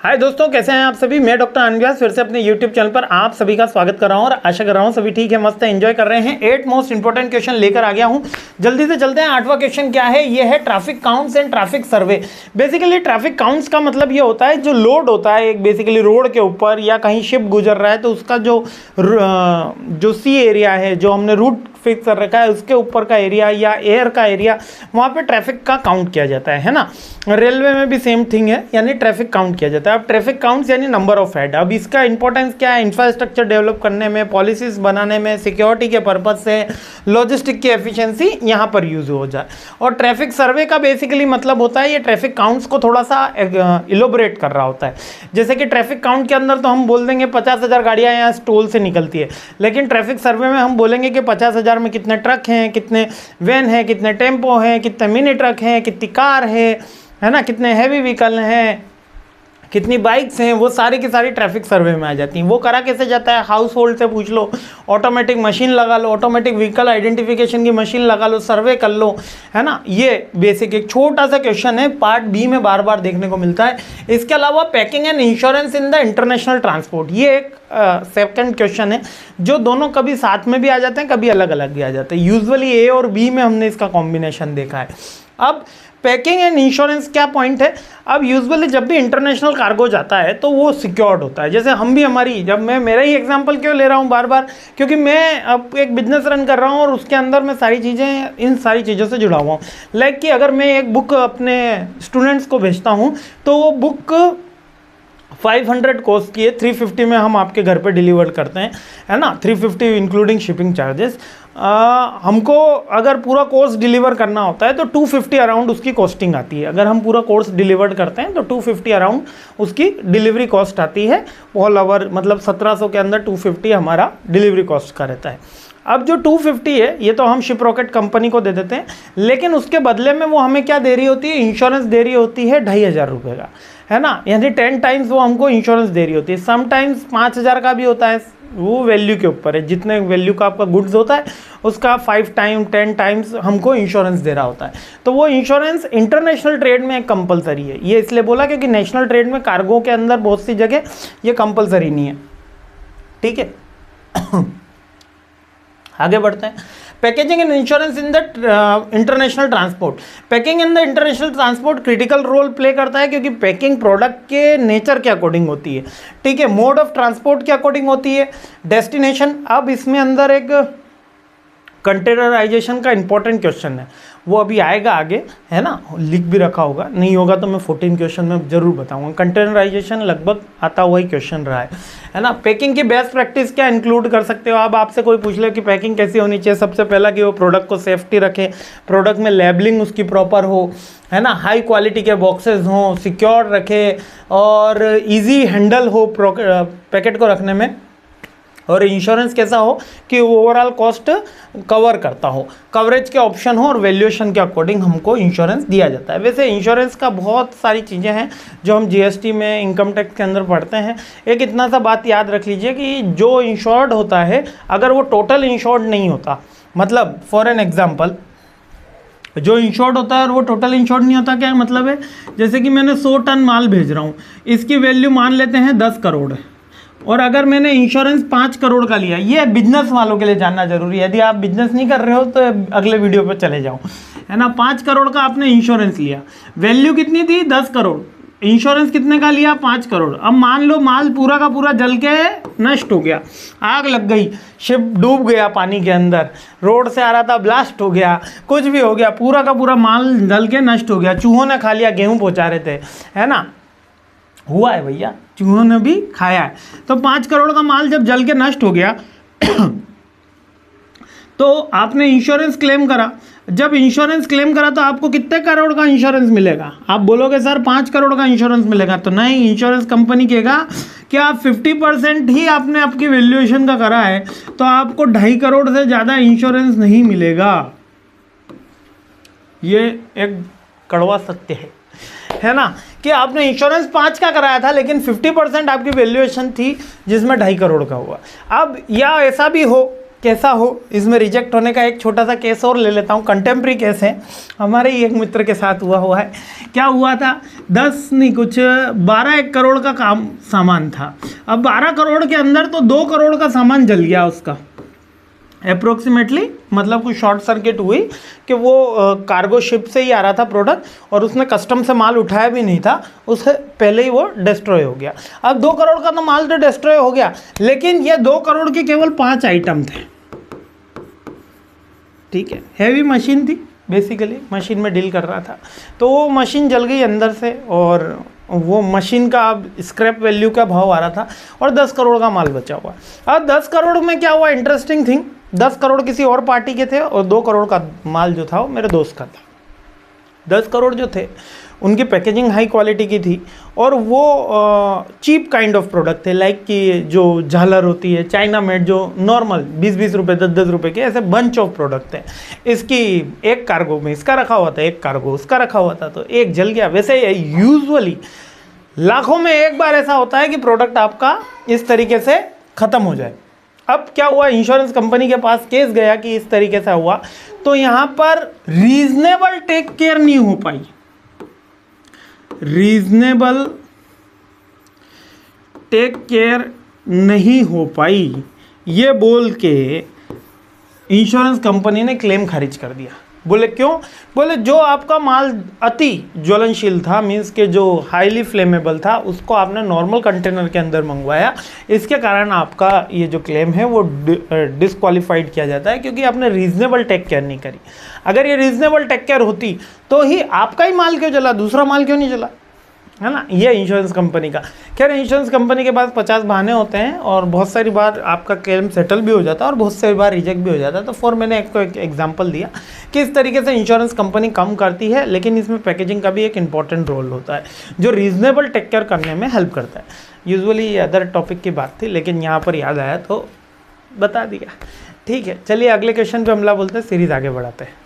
हाय दोस्तों, कैसे हैं आप सभी। मैं डॉक्टर अनव्यास फिर से अपने यूट्यूब चैनल पर आप सभी का स्वागत कर रहा हूं और आशा कर रहा हूं सभी ठीक है, मस्त है, एंजॉय कर रहे हैं। 8 मोस्ट इंपॉर्टेंट क्वेश्चन लेकर आ गया हूं। जल्दी से चलते हैं। 8वां क्वेश्चन क्या है, ये है traffic counts and traffic survey. Basically traffic counts का मतलब ये होता है जो लोड होता है एक बेसिकली रोड के ऊपर या कहीं शिप गुजर रहा है तो उसका जो सी एरिया है, जो हमने रूट फिक्स कर रखा है उसके ऊपर का एरिया या एयर का एरिया, वहाँ पे ट्रैफिक का काउंट किया जाता है ना। रेलवे में भी सेम थिंग है, यानी ट्रैफिक काउंट किया जाता है। अब ट्रैफिक काउंट्स यानी नंबर ऑफ हेड। अब इसका इंपॉर्टेंस क्या है, इंफ्रास्ट्रक्चर डेवलप करने में, पॉलिसीज बनाने में, सिक्योरिटी के पर्पज से, लॉजिस्टिक की एफिशिएंसी यहाँ पर यूज हो जाए। और ट्रैफिक सर्वे का बेसिकली मतलब होता है ये ट्रैफिक काउंट्स को थोड़ा सा इलोबरेट कर रहा होता है। जैसे कि ट्रैफिक काउंट के अंदर तो हम बोल देंगे 50,000 गाड़ियाँ यहाँ टोल से निकलती है, लेकिन ट्रैफिक सर्वे में हम बोलेंगे कि 50,000 में कितने ट्रक हैं, कितने वैन हैं, कितने टेम्पो हैं, कितने मिनी ट्रक हैं, कितनी कार है ना, कितने हैवी व्हीकल हैं, कितनी बाइक्स हैं, वो सारी की सारी ट्रैफिक सर्वे में आ जाती हैं। वो करा कैसे जाता है, हाउस होल्ड से पूछ लो, ऑटोमेटिक मशीन लगा लो, ऑटोमेटिक व्हीकल आइडेंटिफिकेशन की मशीन लगा लो, सर्वे कर लो, है ना। ये बेसिक एक छोटा सा क्वेश्चन है, पार्ट बी में बार बार देखने को मिलता है। इसके अलावा packing and insurance in the international transport, ये एक सेकंड क्वेश्चन है जो दोनों कभी साथ में भी आ जाते हैं, कभी अलग अलग भी आ जाते हैं। यूजुअली ए और बी में हमने इसका कॉम्बिनेशन देखा है। अब पैकिंग एंड इंश्योरेंस क्या पॉइंट है, अब यूजुअली जब भी इंटरनेशनल कार्गो जाता है तो वो सिक्योर्ड होता है। जैसे हम भी जब मैं मेरा ही एग्जांपल क्यों ले रहा हूँ बार बार, क्योंकि मैं अब एक बिजनेस रन कर रहा हूँ और उसके अंदर मैं इन सारी चीज़ों से जुड़ा हुआ हूँ। लाइक कि अगर मैं एक बुक अपने स्टूडेंट्स को भेजता हूँ तो वो बुक 500 कॉस्ट की है, 350 में हम आपके घर पे डिलीवर करते हैं, है ना। 350 इंक्लूडिंग शिपिंग चार्जेस। हमको अगर पूरा कोर्स डिलीवर करना होता है तो 250 अराउंड उसकी कॉस्टिंग आती है। अगर हम पूरा कोर्स डिलीवर करते हैं तो 250 अराउंड उसकी डिलीवरी कॉस्ट आती है। ऑल ओवर मतलब 1700 के अंदर 250 हमारा डिलीवरी कॉस्ट का रहता है। अब जो 250 है ये तो हम शिप रॉकेट कंपनी को दे देते हैं, लेकिन उसके बदले में वो हमें क्या दे रही होती है, इंश्योरेंस दे रही होती है 2500 रुपये का, है ना। यानी 10 टाइम्स वो हमको इंश्योरेंस दे रही होती है। समटाइम्स 5000 का भी होता है, वो वैल्यू के ऊपर है। जितने वैल्यू का आपका गुड्स होता है उसका 5 टाइम 10 टाइम्स हमको इंश्योरेंस दे रहा होता है। तो वो इंश्योरेंस इंटरनेशनल ट्रेड में कंपलसरी है। ये इसलिए बोला क्योंकि नेशनल ट्रेड में कार्गो के अंदर बहुत सी जगह ये कंपलसरी नहीं है, ठीक है। आगे बढ़ते हैं। Packaging and insurance in the international transport. Packing in the international transport critical role play करता है, क्योंकि पैकिंग प्रोडक्ट के नेचर के अकॉर्डिंग होती है, ठीक है। मोड ऑफ ट्रांसपोर्ट के अकॉर्डिंग होती है, डेस्टिनेशन। अब इसमें अंदर एक कंटेनराइजेशन का इंपॉर्टेंट क्वेश्चन है, वो अभी आएगा आगे, है ना। लिख भी रखा होगा, नहीं होगा तो मैं 14 क्वेश्चन में जरूर बताऊंगा। कंटेनराइजेशन लगभग आता हुआ ही क्वेश्चन रहा है ना। पैकिंग की बेस्ट प्रैक्टिस क्या इंक्लूड कर सकते हो। अब आपसे कोई पूछ ले कि पैकिंग कैसी होनी चाहिए, सबसे पहला कि वो प्रोडक्ट को सेफ्टी रखे, प्रोडक्ट में लेबलिंग उसकी प्रॉपर हो, है ना, हाई क्वालिटी के बॉक्सेस हों, सिक्योर रखे और ईजी हैंडल हो पैकेट को रखने में, और इंश्योरेंस कैसा हो कि ओवरऑल कॉस्ट कवर करता हो, कवरेज के ऑप्शन हो और वैल्यूएशन के अकॉर्डिंग हमको इंश्योरेंस दिया जाता है। वैसे इंश्योरेंस का बहुत सारी चीज़ें हैं जो हम जीएसटी में, इनकम टैक्स के अंदर पढ़ते हैं। एक इतना सा बात याद रख लीजिए कि जो इंश्योर्ड होता है अगर वो टोटल इंश्योर्ड नहीं होता, मतलब फॉर एन एग्जाम्पल जो इंश्योर्ड होता है और वो टोटल इंश्योर्ड नहीं होता, क्या मतलब है, जैसे कि मैंने 100 टन माल भेज रहा हूँ, इसकी वैल्यू मान लेते हैं 10 करोड़ है, और अगर मैंने इंश्योरेंस 5 करोड़ का लिया, ये बिजनेस वालों के लिए जानना जरूरी है। यदि आप बिजनेस नहीं कर रहे हो तो अगले वीडियो पर चले जाओ, है ना। 5 करोड़ का आपने इंश्योरेंस लिया, वैल्यू कितनी थी 10 करोड़, इंश्योरेंस कितने का लिया 5 करोड़। अब मान लो माल पूरा का पूरा जल के नष्ट हो गया, आग लग गई, शिप डूब गया पानी के अंदर, रोड से आ रहा था ब्लास्ट हो गया, कुछ भी हो गया, पूरा का पूरा माल जल के नष्ट हो गया, चूहों ने खा लिया, गेहूँ पहुँचा रहे थे, है ना, हुआ है भैया, चूहों ने भी खाया है। तो 5 करोड़ का माल जब जल के नष्ट हो गया तो आपने इंश्योरेंस क्लेम करा। जब इंश्योरेंस क्लेम करा तो आपको कितने करोड़ का इंश्योरेंस मिलेगा। आप बोलोगे सर 5 करोड़ का इंश्योरेंस मिलेगा, तो नहीं, इंश्योरेंस कंपनी कहेगा कि आप 50% ही आपने आपकी वैल्यूएशन का करा है, तो आपको 2.5 करोड़ से ज़्यादा इंश्योरेंस नहीं मिलेगा। ये एक कड़वा सत्य है ना, कि आपने इंश्योरेंस 5 का कराया था लेकिन 50% आपकी वैल्यूएशन थी जिसमें 2.5 करोड़ का हुआ। अब या ऐसा भी हो कैसा हो, इसमें रिजेक्ट होने का एक छोटा सा केस और ले लेता हूँ, कंटेम्प्रेरी केस है, हमारे ही एक मित्र के साथ हुआ है। क्या हुआ था, 12 करोड़ का काम सामान था। अब 12 करोड़ के अंदर तो 2 करोड़ का सामान जल गया उसका अप्रोक्सीमेटली, मतलब कुछ शॉर्ट सर्किट हुई कि वो कार्गो शिप से ही आ रहा था प्रोडक्ट और उसने कस्टम से माल उठाया भी नहीं था, उससे पहले ही वो डिस्ट्रॉय हो गया। अब 2 करोड़ का तो माल तो डिस्ट्रॉय हो गया, लेकिन ये 2 करोड़ के केवल 5 आइटम थे। ठीक है, हैवी मशीन थी, बेसिकली मशीन में डील कर रहा था, तो वो मशीन जल गई अंदर से और वो मशीन का अब स्क्रैप वैल्यू का भाव आ रहा था और 10 करोड़ का माल बचा हुआ। अब 10 करोड़ में क्या हुआ, इंटरेस्टिंग थिंग, 10 करोड़ किसी और पार्टी के थे और 2 करोड़ का माल जो था वो मेरे दोस्त का था। 10 करोड़ जो थे उनकी पैकेजिंग हाई क्वालिटी की थी और वो चीप काइंड ऑफ प्रोडक्ट थे, लाइक कि जो झालर होती है चाइना मेड, जो नॉर्मल 20-20 रुपये 10-10 रुपये के, ऐसे बंच ऑफ प्रोडक्ट थे। इसकी एक कार्गो में इसका रखा हुआ था, एक कार्गो उसका रखा हुआ था, तो एक जल गया। वैसे यूजुअली लाखों में एक बार ऐसा होता है कि प्रोडक्ट आपका इस तरीके से ख़त्म हो जाए। अब क्या हुआ, इंश्योरेंस कंपनी के पास केस गया कि इस तरीके से हुआ, तो यहाँ पर रीजनेबल टेक केयर नहीं हो पाई, रीजनेबल टेक केयर नहीं हो पाई, ये बोल के इंश्योरेंस कंपनी ने क्लेम खारिज कर दिया। बोले क्यों, बोले जो आपका माल अति ज्वलनशील था, मीन्स के जो हाईली फ्लेमेबल था, उसको आपने नॉर्मल कंटेनर के अंदर मंगवाया, इसके कारण आपका ये जो क्लेम है वो डिस्क्वालीफाइड किया जाता है, क्योंकि आपने रीजनेबल टेक केयर नहीं करी। अगर ये रीजनेबल टेक केयर होती तो ही आपका ही माल क्यों जला, दूसरा माल क्यों नहीं जला, है ना। ये इंश्योरेंस कंपनी का। खैर, इंश्योरेंस कंपनी के पास 50 बहाने होते हैं और बहुत सारी बार आपका क्लेम सेटल भी हो जाता है और बहुत सारी बार रिजेक्ट भी हो जाता है। तो मैंने एक एग्जांपल दिया कि इस तरीके से इंश्योरेंस कंपनी कम करती है, लेकिन इसमें पैकेजिंग का भी एक इंपॉर्टेंट रोल होता है जो रीजनेबल टेक केयर करने में हेल्प करता है। यूजुअली ये अदर टॉपिक की बात थी, लेकिन यहाँ पर याद आया तो बता दिया। ठीक है, चलिए अगले क्वेश्चन पे हमला बोलते हैं, सीरीज आगे बढ़ाते हैं।